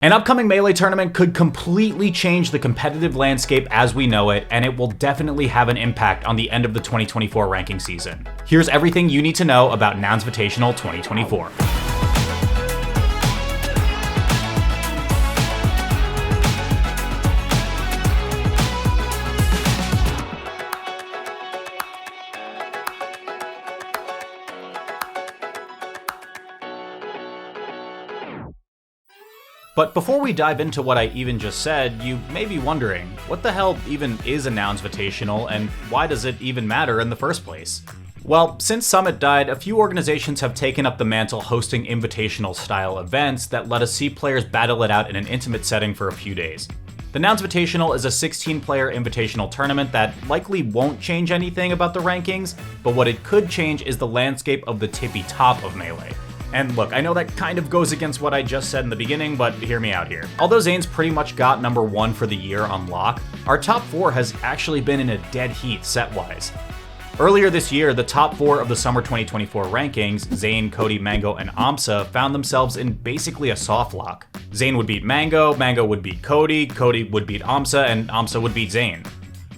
An upcoming Melee tournament could completely change the competitive landscape as we know it, and it will definitely have an impact on the end of the 2024 ranking season. Here's everything you need to know about Nounsvitational 2024. But before we dive into what I even just said, you may be wondering, what the hell even is a Nounsvitational, and why does it even matter in the first place? Well, since Summit died, a few organizations have taken up the mantle hosting invitational-style events that let us see players battle it out in an intimate setting for a few days. The Nounsvitational is a 16-player invitational tournament that likely won't change anything about the rankings, but what it could change is the landscape of the tippy top of Melee. And look, I know that kind of goes against what I just said in the beginning, but hear me out here. Although Zane's pretty much got number 1 for the year on lock, our top 4 has actually been in a dead heat set-wise. Earlier this year, the top 4 of the summer 2024 rankings, Zane, Cody, Mango, and Amsa, found themselves in basically a soft lock. Zane would beat Mango, Mango would beat Cody, Cody would beat Amsa, and Amsa would beat Zane.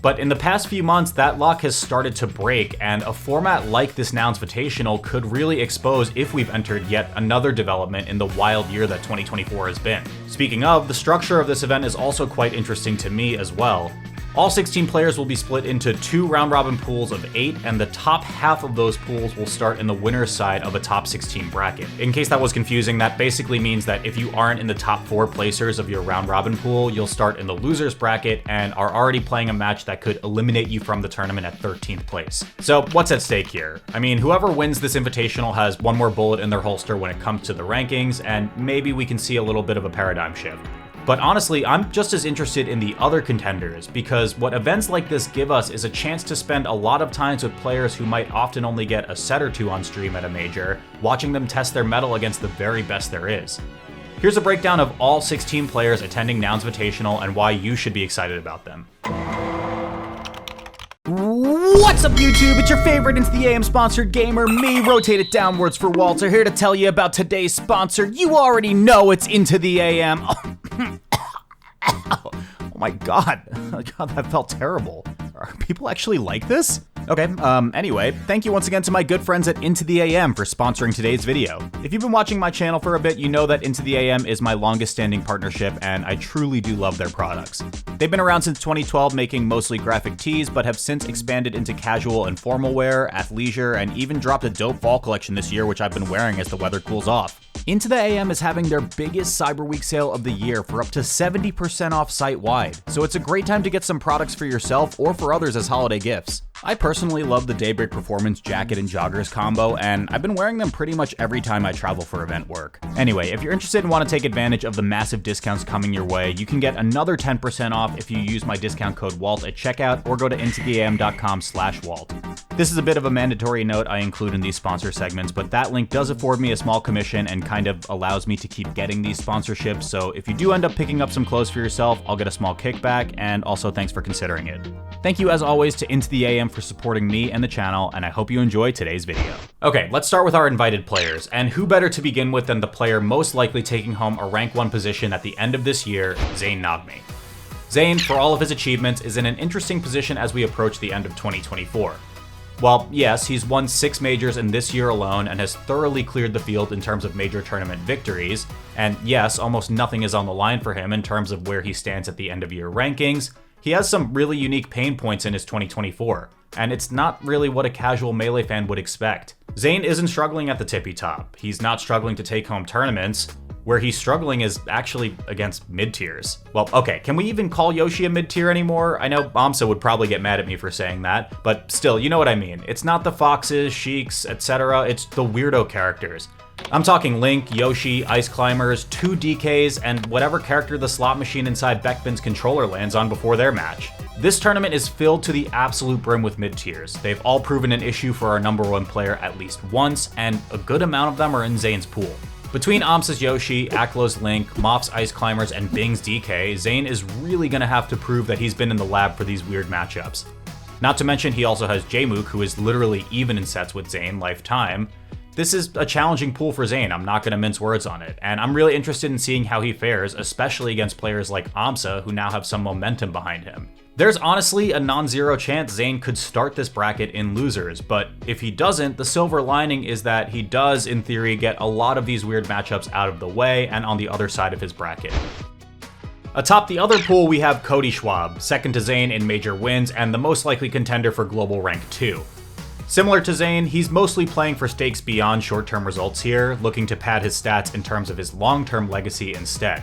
But in the past few months, that lock has started to break, and a format like this Nounsvitational could really expose if we've entered yet another development in the wild year that 2024 has been. Speaking of, the structure of this event is also quite interesting to me as well. All 16 players will be split into 2 round-robin pools of 8, and the top half of those pools will start in the winner's side of a top 16 bracket. In case that was confusing, that basically means that if you aren't in the top 4 placers of your round-robin pool, you'll start in the loser's bracket and are already playing a match that could eliminate you from the tournament at 13th place. So what's at stake here? I mean, whoever wins this invitational has one more bullet in their holster when it comes to the rankings, and maybe we can see a little bit of a paradigm shift. But honestly, I'm just as interested in the other contenders, because what events like this give us is a chance to spend a lot of times with players who might often only get a set or 2 on stream at a major, watching them test their mettle against the very best there is. Here's a breakdown of all 16 players attending Nounsvitational and why you should be excited about them. What's up YouTube? It's your favorite Into the AM sponsored gamer, me, Rotate It Downwards for Walter, here to tell you about today's sponsor. You already know it's Into the AM. Oh my god. God, that felt terrible. Are people actually like this? Okay, anyway, thank you once again to my good friends at Into the AM for sponsoring today's video. If you've been watching my channel for a bit, you know that Into the AM is my longest standing partnership, and I truly do love their products. They've been around since 2012 making mostly graphic tees, but have since expanded into casual and formal wear, athleisure, and even dropped a dope fall collection this year, which I've been wearing as the weather cools off. Into the AM is having their biggest Cyber Week sale of the year for up to 70% off site-wide, so it's a great time to get some products for yourself or for others as holiday gifts. I personally love the Daybreak Performance jacket and joggers combo, and I've been wearing them pretty much every time I travel for event work. Anyway, if you're interested and want to take advantage of the massive discounts coming your way, you can get another 10% off if you use my discount code WALT at checkout or go to intotheam.com/WALT. This is a bit of a mandatory note I include in these sponsor segments, but that link does afford me a small commission and kind of allows me to keep getting these sponsorships, so if you do end up picking up some clothes for yourself, I'll get a small kickback, and also thanks for considering it. Thank you as always to Into the AM for supporting me and the channel, and I hope you enjoy today's video. Okay, let's start with our invited players, and who better to begin with than the player most likely taking home a rank 1 position at the end of this year, Zane Nagmi. Zane, for all of his achievements, is in an interesting position as we approach the end of 2024. While yes, he's won 6 majors in this year alone and has thoroughly cleared the field in terms of major tournament victories, and yes, almost nothing is on the line for him in terms of where he stands at the end of year rankings, he has some really unique pain points in his 2024, and it's not really what a casual Melee fan would expect. Zane isn't struggling at the tippy top, he's not struggling to take home tournaments. Where he's struggling is actually against mid-tiers. Well, okay, can we even call Yoshi a mid-tier anymore? I know Amsa would probably get mad at me for saying that, but still, you know what I mean. It's not the Foxes, Sheiks, etc., it's the weirdo characters. I'm talking Link, Yoshi, Ice Climbers, 2 DKs, and whatever character the slot machine inside Beckman's controller lands on before their match. This tournament is filled to the absolute brim with mid-tiers. They've all proven an issue for our number 1 player at least once, and a good amount of them are in Zane's pool. Between Amsa's Yoshi, Aklo's Link, Moff's Ice Climbers, and Bing's DK, Zane is really gonna have to prove that he's been in the lab for these weird matchups. Not to mention he also has Jmook, who is literally even in sets with Zane lifetime, This is a challenging pool for Zain, I'm not going to mince words on it, and I'm really interested in seeing how he fares, especially against players like Amsa, who now have some momentum behind him. There's honestly a non-zero chance Zain could start this bracket in losers, but if he doesn't, the silver lining is that he does, in theory, get a lot of these weird matchups out of the way and on the other side of his bracket. Atop the other pool, we have Cody Schwab, second to Zain in major wins and the most likely contender for global rank 2. Similar to Zain, he's mostly playing for stakes beyond short-term results here, looking to pad his stats in terms of his long-term legacy instead.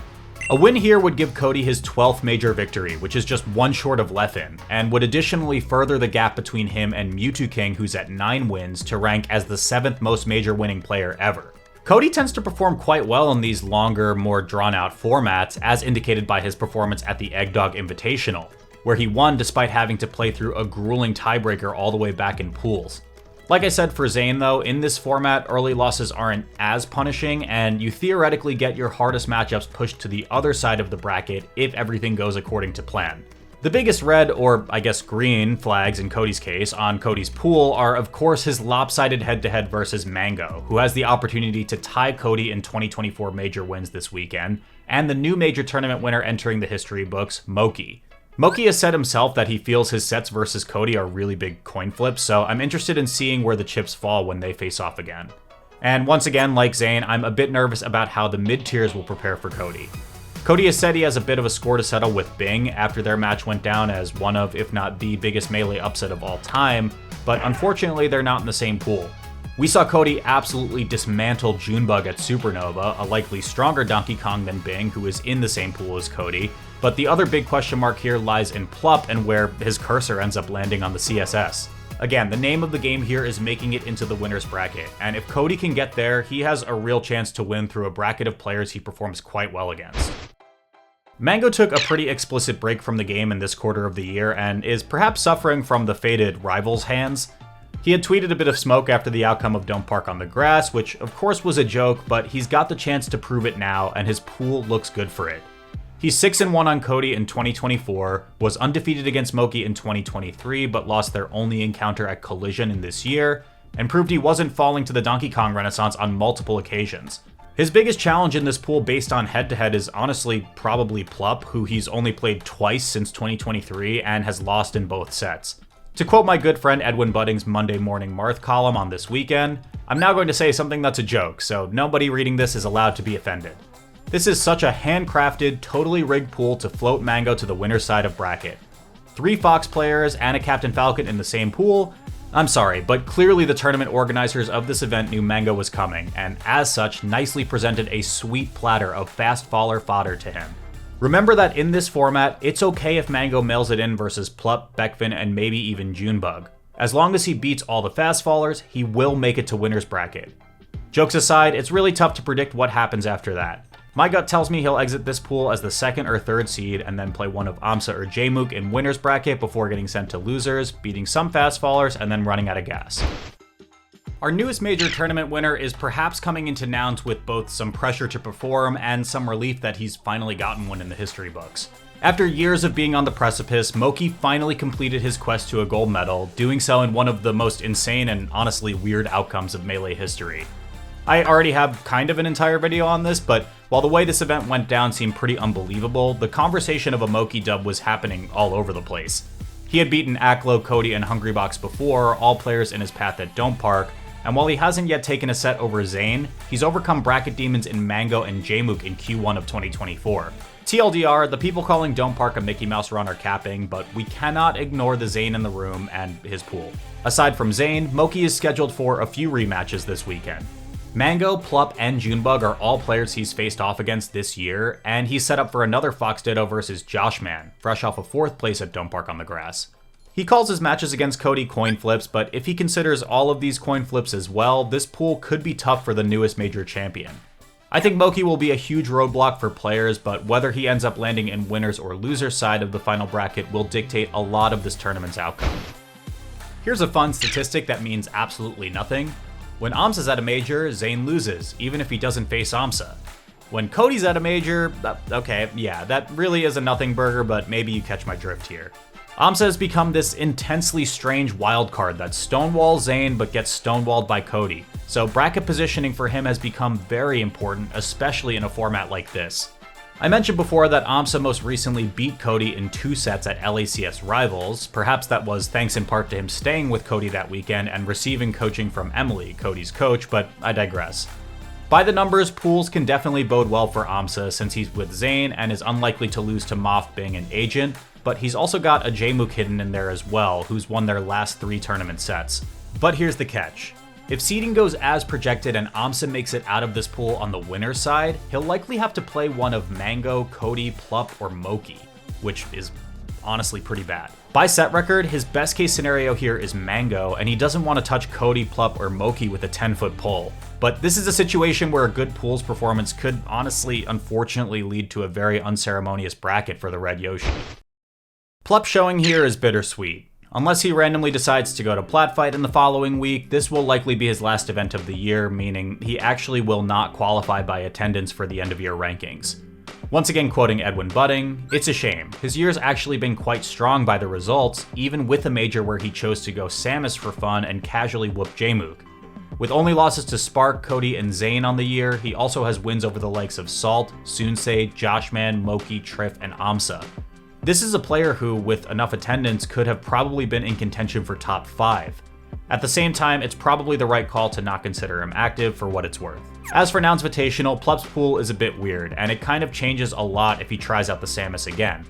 A win here would give Cody his 12th major victory, which is just one short of Leffen, and would additionally further the gap between him and Mewtwo King, who's at 9 wins, to rank as the 7th most major winning player ever. Cody tends to perform quite well in these longer, more drawn-out formats, as indicated by his performance at the Eggdog Invitational, where he won despite having to play through a grueling tiebreaker all the way back in pools. Like I said for Zain though, in this format, early losses aren't as punishing, and you theoretically get your hardest matchups pushed to the other side of the bracket if everything goes according to plan. The biggest red, or I guess green, flags in Cody's case on Cody's pool are of course his lopsided head-to-head versus Mango, who has the opportunity to tie Cody in 2024 major wins this weekend, and the new major tournament winner entering the history books, Moki. Moki has said himself that he feels his sets versus Cody are really big coin flips, so I'm interested in seeing where the chips fall when they face off again. And once again, like Zain, I'm a bit nervous about how the mid-tiers will prepare for Cody. Cody has said he has a bit of a score to settle with Bing after their match went down as one of, if not the biggest Melee upset of all time, but unfortunately they're not in the same pool. We saw Cody absolutely dismantle Junebug at Supernova, a likely stronger Donkey Kong than Bing, who is in the same pool as Cody, but the other big question mark here lies in Plup and where his cursor ends up landing on the CSS. Again, the name of the game here is making it into the winner's bracket, and if Cody can get there, he has a real chance to win through a bracket of players he performs quite well against. Mango took a pretty explicit break from the game in this quarter of the year and is perhaps suffering from the faded Rivals hands. He had tweeted a bit of smoke after the outcome of Don't Park on the Grass, which of course was a joke, but he's got the chance to prove it now and his pool looks good for it. He's 6-1 on Cody in 2024, was undefeated against Moki in 2023 but lost their only encounter at Collision in this year, and proved he wasn't falling to the Donkey Kong renaissance on multiple occasions. His biggest challenge in this pool based on head-to-head is honestly probably Plup, who he's only played twice since 2023 and has lost in both sets. To quote my good friend Edwin Budding's Monday Morning Marth column on This Weekend, I'm now going to say something that's a joke, so nobody reading this is allowed to be offended. This is such a handcrafted, totally rigged pool to float Mango to the winner's side of bracket. 3 Fox players and a Captain Falcon in the same pool? I'm sorry, but clearly the tournament organizers of this event knew Mango was coming, and as such, nicely presented a sweet platter of fast faller fodder to him. Remember that in this format, it's okay if Mango mails it in versus Plup, Beckfin, and maybe even Junebug. As long as he beats all the fast fallers, he will make it to winner's bracket. Jokes aside, it's really tough to predict what happens after that. My gut tells me he'll exit this pool as the 2nd or 3rd seed and then play one of Amsa or Jmook in winner's bracket before getting sent to losers, beating some fast fallers, and then running out of gas. Our newest major tournament winner is perhaps coming into Nouns with both some pressure to perform and some relief that he's finally gotten one in the history books. After years of being on the precipice, Moki finally completed his quest to a gold medal, doing so in one of the most insane and honestly weird outcomes of Melee history. I already have kind of an entire video on this, but while the way this event went down seemed pretty unbelievable, the conversation of a Moki dub was happening all over the place. He had beaten Aklo, Cody, and Hungrybox before, all players in his path that Don't Park, and while he hasn't yet taken a set over Zain, he's overcome bracket demons in Mango and Jmook in Q1 of 2024. TLDR, the people calling Don't Park a Mickey Mouse run are capping, but we cannot ignore the Zain in the room and his pool. Aside from Zain, Moki is scheduled for a few rematches this weekend. Mango, Plup, and Junebug are all players he's faced off against this year, and he's set up for another Fox Ditto versus Joshman, fresh off a 4th place at Don't Park on the Grass. He calls his matches against Cody coin flips, but if he considers all of these coin flips as well, this pool could be tough for the newest major champion. I think Moki will be a huge roadblock for players, but whether he ends up landing in winner's or loser's side of the final bracket will dictate a lot of this tournament's outcome. Here's a fun statistic that means absolutely nothing. When Amsa's at a major, Zain loses, even if he doesn't face Amsa. When Cody's at a major, okay, yeah, that really is a nothing burger, but maybe you catch my drift here. AMSA has become this intensely strange wildcard that stonewalls Zain but gets stonewalled by Cody, so bracket positioning for him has become very important, especially in a format like this. I mentioned before that AMSA most recently beat Cody in 2 sets at LACS Rivals. Perhaps that was thanks in part to him staying with Cody that weekend and receiving coaching from Emily, Cody's coach, but I digress. By the numbers, pools can definitely bode well for AMSA since he's with Zain and is unlikely to lose to Moff being an agent, but he's also got a Jmook hidden in there as well, who's won their last 3 tournament sets. But here's the catch. If seeding goes as projected and AMSA makes it out of this pool on the winner's side, he'll likely have to play one of Mango, Cody, Plup, or Moki, which is honestly pretty bad. By set record, his best case scenario here is Mango, and he doesn't want to touch Cody, Plup, or Moki with a 10-foot pole. But this is a situation where a good pools performance could honestly, unfortunately, lead to a very unceremonious bracket for the Red Yoshi. Plup showing here is bittersweet. Unless he randomly decides to go to Platfight in the following week, this will likely be his last event of the year, meaning he actually will not qualify by attendance for the end of year rankings. Once again quoting Edwin Budding, "It's a shame. His year's actually been quite strong by the results, even with a major where he chose to go Samus for fun and casually whoop Jmook. With only losses to Spark, Cody, and Zain on the year, he also has wins over the likes of Salt, Sunsei, Joshman, Moki, Triff, and AMSA. This is a player who, with enough attendance, could have probably been in contention for top 5. At the same time, it's probably the right call to not consider him active for what it's worth. As for Nounsvitational, Plup's pool is a bit weird, and it kind of changes a lot if he tries out the Samus again.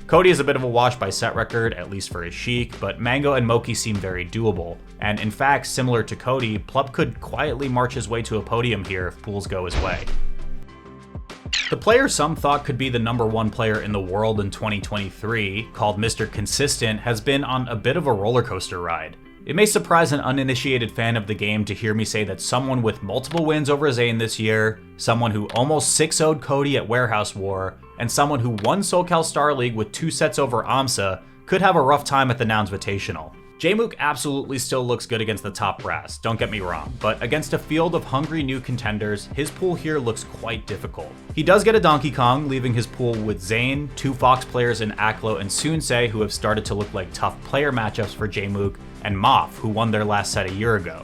Cody is a bit of a wash by set record, at least for his Sheik, but Mango and Moki seem very doable, and in fact, similar to Cody, Plup could quietly march his way to a podium here if pools go his way. The player some thought could be the #1 player in the world in 2023, called Mr. Consistent, has been on a bit of a roller coaster ride. It may surprise an uninitiated fan of the game to hear me say that someone with multiple wins over Zain this year, someone who almost 6-0'd Cody at Warehouse War, and someone who won SoCal Star League with 2 sets over AMSA could have a rough time at the Nounsvitational. Jmook absolutely still looks good against the top brass, don't get me wrong, but against a field of hungry new contenders, his pool here looks quite difficult. He does get a Donkey Kong, leaving his pool with Zain, 2 Fox players in Aklo and Sunsei, who have started to look like tough player matchups for Jmook, and Moff, who won their last set a year ago.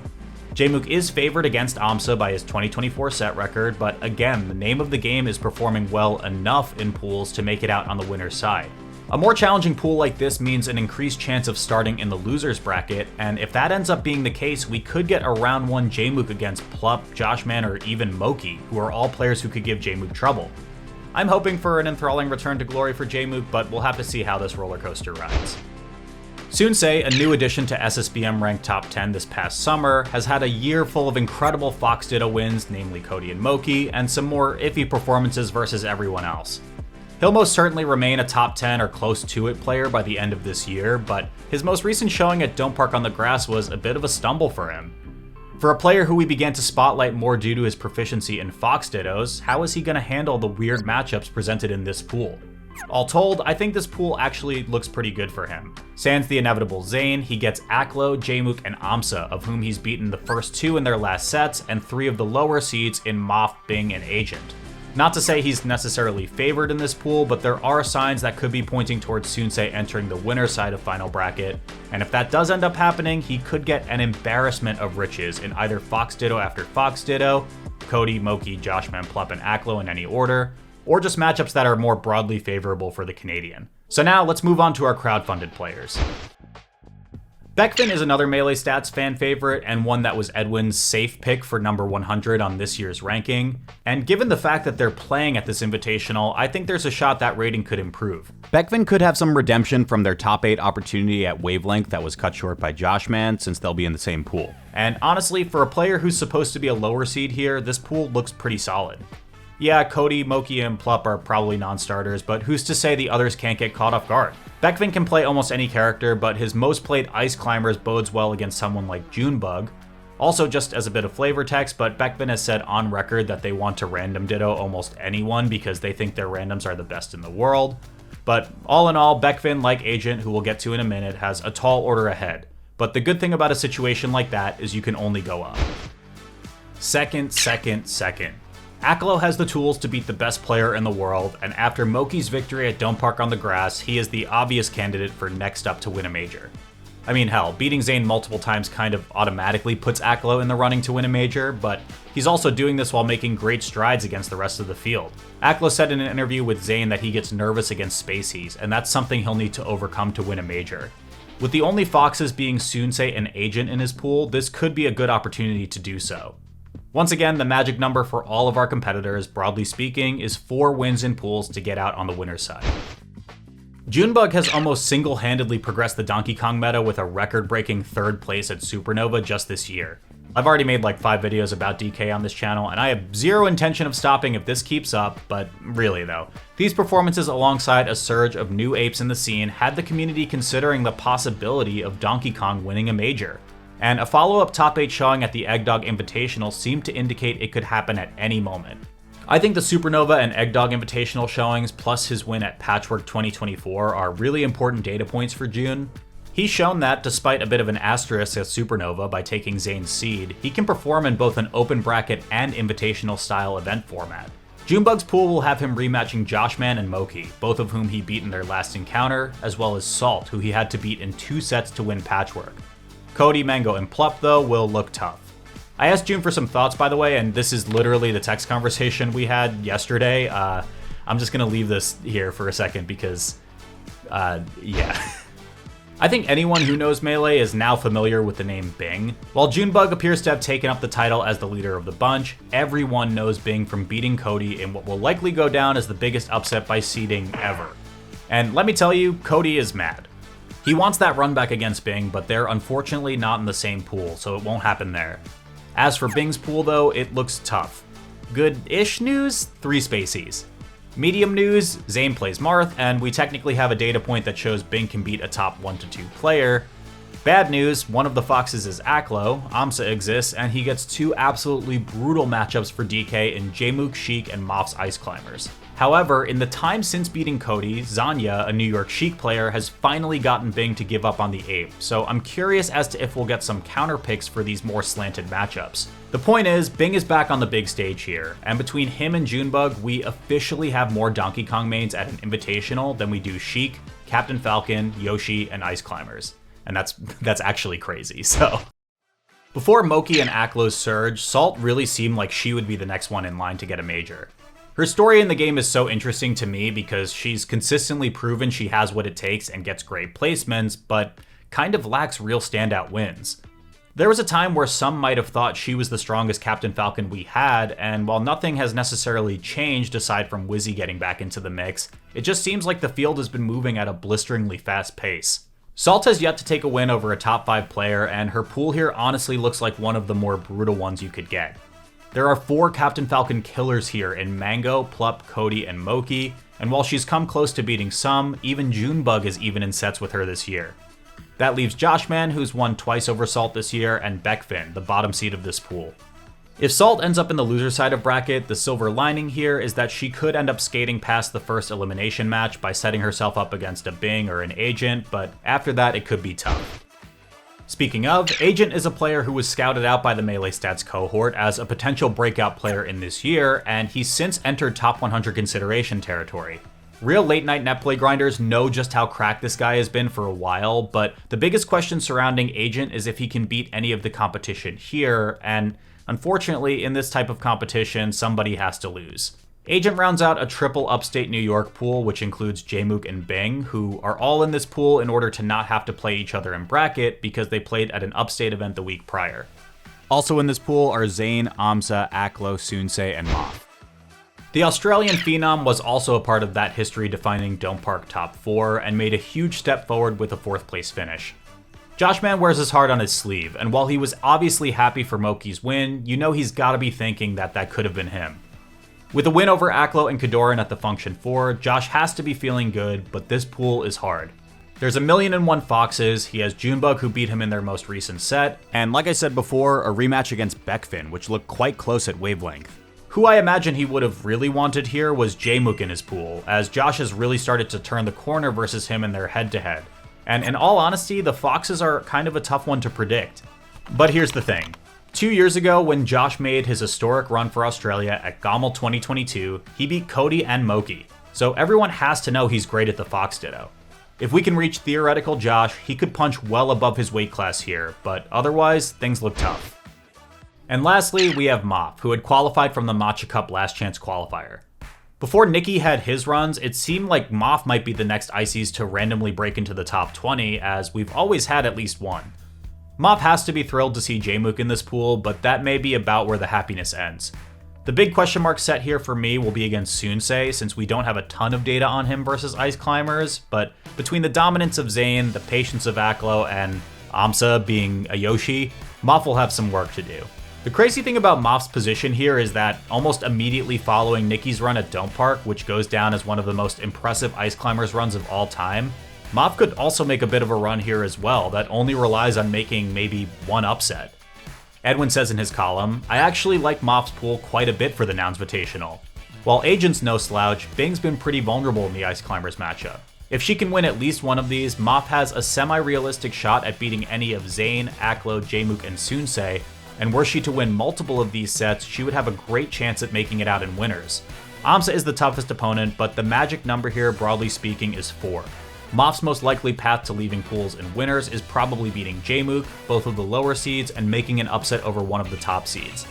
Jmook is favored against AMSA by his 2024 set record, but again, the name of the game is performing well enough in pools to make it out on the winner's side. A more challenging pool like this means an increased chance of starting in the loser's bracket, and if that ends up being the case, we could get a round 1 Jmook against Plup, Joshman, or even Moki, who are all players who could give Jmook trouble. I'm hoping for an enthralling return to glory for Jmook, but we'll have to see how this roller coaster rides. Sunsei, a new addition to SSBM ranked top 10 this past summer, has had a year full of incredible Fox Ditto wins, namely Cody and Moki, and some more iffy performances versus everyone else. He'll most certainly remain a top 10 or close to it player by the end of this year, but his most recent showing at Don't Park on the Grass was a bit of a stumble for him. For a player who we began to spotlight more due to his proficiency in Fox Dittos, how is he going to handle the weird matchups presented in this pool? All told, I think this pool actually looks pretty good for him. Sans the inevitable Zain, he gets Aklo, Jmook, and AMSA, of whom he's beaten the first 2 in their last sets, and 3 of the lower seeds in Moff, Bing, and Agent. Not to say he's necessarily favored in this pool, but there are signs that could be pointing towards Sunsei entering the winner's side of Final Bracket, and if that does end up happening, he could get an embarrassment of riches in either Fox Ditto after Fox Ditto, Cody, Moki, Joshman, Plup, and Aklo in any order, or just matchups that are more broadly favorable for the Canadian. So now let's move on to our crowdfunded players. Beckfin is another Melee Stats fan favorite and one that was Edwin's safe pick for number 100 on this year's ranking. And given the fact that they're playing at this invitational, I think there's a shot that rating could improve. Beckfin could have some redemption from their top 8 opportunity at Wavelength that was cut short by Joshman, since they'll be in the same pool. And honestly, for a player who's supposed to be a lower seed here, this pool looks pretty solid. Yeah, Cody, Moki, and Plup are probably non-starters, but who's to say the others can't get caught off guard? Beckfin can play almost any character, but his most played Ice Climbers bodes well against someone like Junebug. Also, just as a bit of flavor text, but Beckfin has said on record that they want to random ditto almost anyone because they think their randoms are the best in the world. But all in all, Beckfin, like Agent, who we'll get to in a minute, has a tall order ahead. But the good thing about a situation like that is you can only go up. Second. Aklo has the tools to beat the best player in the world, and after Moki's victory at Don't Park on the Grass, he is the obvious candidate for next up to win a major. I mean, hell, beating Zayn multiple times kind of automatically puts Aklo in the running to win a major, but he's also doing this while making great strides against the rest of the field. Aklo said in an interview with Zayn that he gets nervous against Spaceys, and that's something he'll need to overcome to win a major. With the only Foxes being Sunsei and Agent in his pool, this could be a good opportunity to do so. Once again, the magic number for all of our competitors, broadly speaking, is 4 wins in pools to get out on the winner's side. Junebug has almost single-handedly progressed the Donkey Kong meta with a record-breaking 3rd place at Supernova just this year. I've already made like 5 videos about DK on this channel, and I have zero intention of stopping if this keeps up, but really though. These performances alongside a surge of new apes in the scene had the community considering the possibility of Donkey Kong winning a major. And a follow-up top 8 showing at the Eggdog Invitational seemed to indicate it could happen at any moment. I think the Supernova and Eggdog Invitational showings plus his win at Patchwork 2024 are really important data points for June. He's shown that, despite a bit of an asterisk at Supernova by taking Zayn's seed, he can perform in both an open bracket and invitational style event format. Junebug's pool will have him rematching Joshman and Moki, both of whom he beat in their last encounter, as well as Salt, who he had to beat in 2 sets to win Patchwork. Cody, Mango, and Plup, though, will look tough. I asked June for some thoughts, by the way, and this is literally the text conversation we had yesterday. I'm just going to leave this here for a second because, yeah. I think anyone who knows Melee is now familiar with the name Bing. While Junebug appears to have taken up the title as the leader of the bunch, everyone knows Bing from beating Cody in what will likely go down as the biggest upset by seeding ever. And let me tell you, Cody is mad. He wants that run back against Bing, but they're unfortunately not in the same pool, so it won't happen there. As for Bing's pool though, it looks tough. Good-ish news? 3 Spaceys. Medium news, Zayn plays Marth, and we technically have a data point that shows Bing can beat a top 1 to 2 player. Bad news, one of the Foxes is Aklo, Amsa exists, and he gets 2 absolutely brutal matchups for DK in Jmook Sheik and Moff's Ice Climbers. However, in the time since beating Cody, Zanya, a New York Sheik player, has finally gotten Bing to give up on the ape, so I'm curious as to if we'll get some counter picks for these more slanted matchups. The point is, Bing is back on the big stage here, and between him and Junebug, we officially have more Donkey Kong mains at an invitational than we do Sheik, Captain Falcon, Yoshi, and Ice Climbers. And that's actually crazy, so. Before Moki and Aklo's surge, Salt really seemed like she would be the next one in line to get a major. Her story in the game is so interesting to me because she's consistently proven she has what it takes and gets great placements, but kind of lacks real standout wins. There was a time where some might have thought she was the strongest Captain Falcon we had, and while nothing has necessarily changed aside from Wizzy getting back into the mix, it just seems like the field has been moving at a blisteringly fast pace. Salt has yet to take a win over a top 5 player, and her pool here honestly looks like one of the more brutal ones you could get. There are 4 Captain Falcon killers here in Mango, Plup, Cody, and Moki, and while she's come close to beating some, even Junebug is even in sets with her this year. That leaves Joshman, who's won twice over Salt this year, and Beckfin, the bottom seed of this pool. If Salt ends up in the loser side of bracket, the silver lining here is that she could end up skating past the first elimination match by setting herself up against a Bing or an Agent, but after that it could be tough. Speaking of, Agent is a player who was scouted out by the Melee Stats cohort as a potential breakout player in this year, and he's since entered top 100 consideration territory. Real late-night netplay grinders know just how cracked this guy has been for a while, but the biggest question surrounding Agent is if he can beat any of the competition here, and unfortunately, in this type of competition, somebody has to lose. Agent rounds out a triple upstate New York pool, which includes Jmook and Bing, who are all in this pool in order to not have to play each other in bracket because they played at an upstate event the week prior. Also in this pool are Zayn, Amsa, Aklo, Sunsei, and Moff. The Australian Phenom was also a part of that history-defining Don't Park top 4 and made a huge step forward with a 4th place finish. Joshman wears his heart on his sleeve, and while he was obviously happy for Moki's win, you know he's gotta be thinking that that could have been him. With a win over Aklo and Kadoran at the Function 4, Josh has to be feeling good, but this pool is hard. There's 1,000,001 Foxes, he has Junebug who beat him in their most recent set, and like I said before, a rematch against Beckfin, which looked quite close at wavelength. Who I imagine he would have really wanted here was Jmook in his pool, as Josh has really started to turn the corner versus him in their head-to-head. And in all honesty, the Foxes are kind of a tough one to predict. But here's the thing. 2 years ago, when Josh made his historic run for Australia at GOML 2022, he beat Cody and Moki, so everyone has to know he's great at the Fox Ditto. If we can reach theoretical Josh, he could punch well above his weight class here, but otherwise, things look tough. And lastly, we have Mop, who had qualified from the Matcha Cup Last Chance qualifier. Before Nikki had his runs, it seemed like Moff might be the next Ices to randomly break into the top 20, as we've always had at least one. Moff has to be thrilled to see Jmook in this pool, but that may be about where the happiness ends. The big question mark set here for me will be against Sunsei, since we don't have a ton of data on him versus Ice Climbers, but between the dominance of Zane, the patience of Aklo, and Amsa being a Yoshi, Moff will have some work to do. The crazy thing about Moff's position here is that almost immediately following Nikki's run at Dome Park, which goes down as one of the most impressive Ice Climbers runs of all time, Moff could also make a bit of a run here as well that only relies on making maybe one upset. Edwin says in his column, "I actually like Moff's pool quite a bit for the Nounsvitational. While Agent's no slouch, Bing's been pretty vulnerable in the Ice Climbers matchup. If she can win at least one of these, Moff has a semi-realistic shot at beating any of Zane, Aklo, Jmook, and Sunsei, and were she to win multiple of these sets, she would have a great chance at making it out in winners. Amsa is the toughest opponent, but the magic number here, broadly speaking, is 4. Moff's most likely path to leaving pools in winners is probably beating Jmook, both of the lower seeds, and making an upset over one of the top seeds.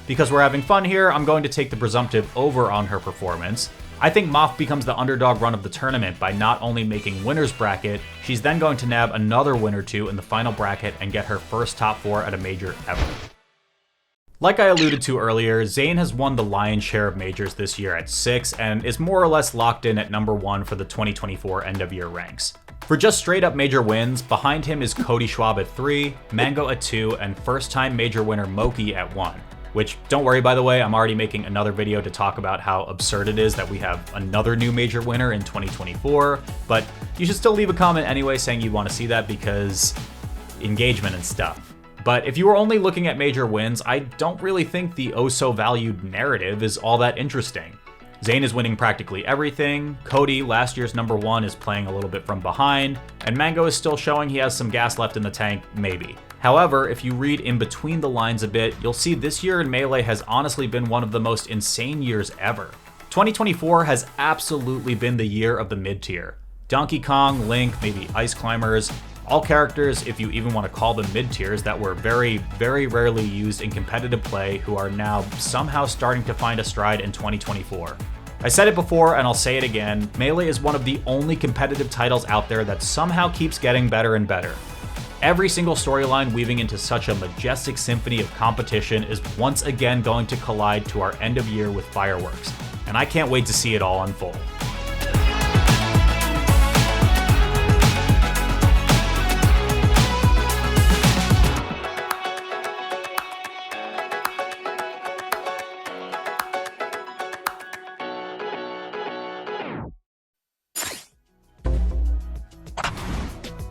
Because we're having fun here, I'm going to take the presumptive over on her performance. I think Moff becomes the underdog run of the tournament by not only making winner's bracket, she's then going to nab another win or two in the final bracket and get her first top 4 at a major ever. Like I alluded to earlier, Zane has won the lion's share of majors this year at 6 and is more or less locked in at number 1 for the 2024 end of year ranks. For just straight up major wins, behind him is Cody Schwab at 3, Mango at 2, and first time major winner Moki at 1. Which, don't worry by the way, I'm already making another video to talk about how absurd it is that we have another new major winner in 2024, but you should still leave a comment anyway saying you want to see that because engagement and stuff. But if you were only looking at major wins, I don't really think the oh-so-valued narrative is all that interesting. Zane is winning practically everything, Cody, last year's number 1, is playing a little bit from behind, and Mango is still showing he has some gas left in the tank, maybe. However, if you read in between the lines a bit, you'll see this year in Melee has honestly been one of the most insane years ever. 2024 has absolutely been the year of the mid-tier. Donkey Kong, Link, maybe Ice Climbers, all characters, if you even want to call them mid-tiers, that were very, very rarely used in competitive play who are now somehow starting to find a stride in 2024. I said it before and I'll say it again, Melee is one of the only competitive titles out there that somehow keeps getting better and better. Every single storyline weaving into such a majestic symphony of competition is once again going to collide to our end of year with fireworks, and I can't wait to see it all unfold.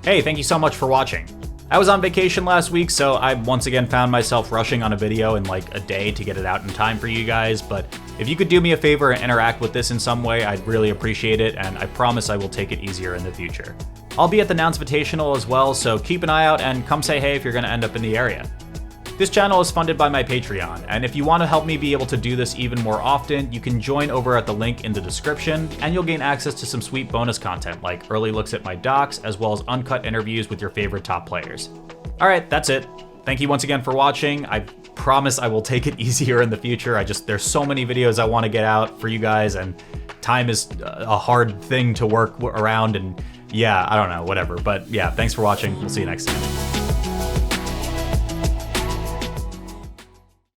Hey, thank you so much for watching. I was on vacation last week, so I once again found myself rushing on a video in like a day to get it out in time for you guys, but if you could do me a favor and interact with this in some way, I'd really appreciate it, and I promise I will take it easier in the future. I'll be at the Nounsvitational as well, so keep an eye out and come say hey if you're gonna end up in the area. This channel is funded by my Patreon, and if you want to help me be able to do this even more often, you can join over at the link in the description, and you'll gain access to some sweet bonus content like early looks at my docs, as well as uncut interviews with your favorite top players. Alright, that's it. Thank you once again for watching. I promise I will take it easier in the future. There's so many videos I want to get out for you guys, and time is a hard thing to work around, and yeah, I don't know, whatever. But yeah, thanks for watching. We'll see you next time.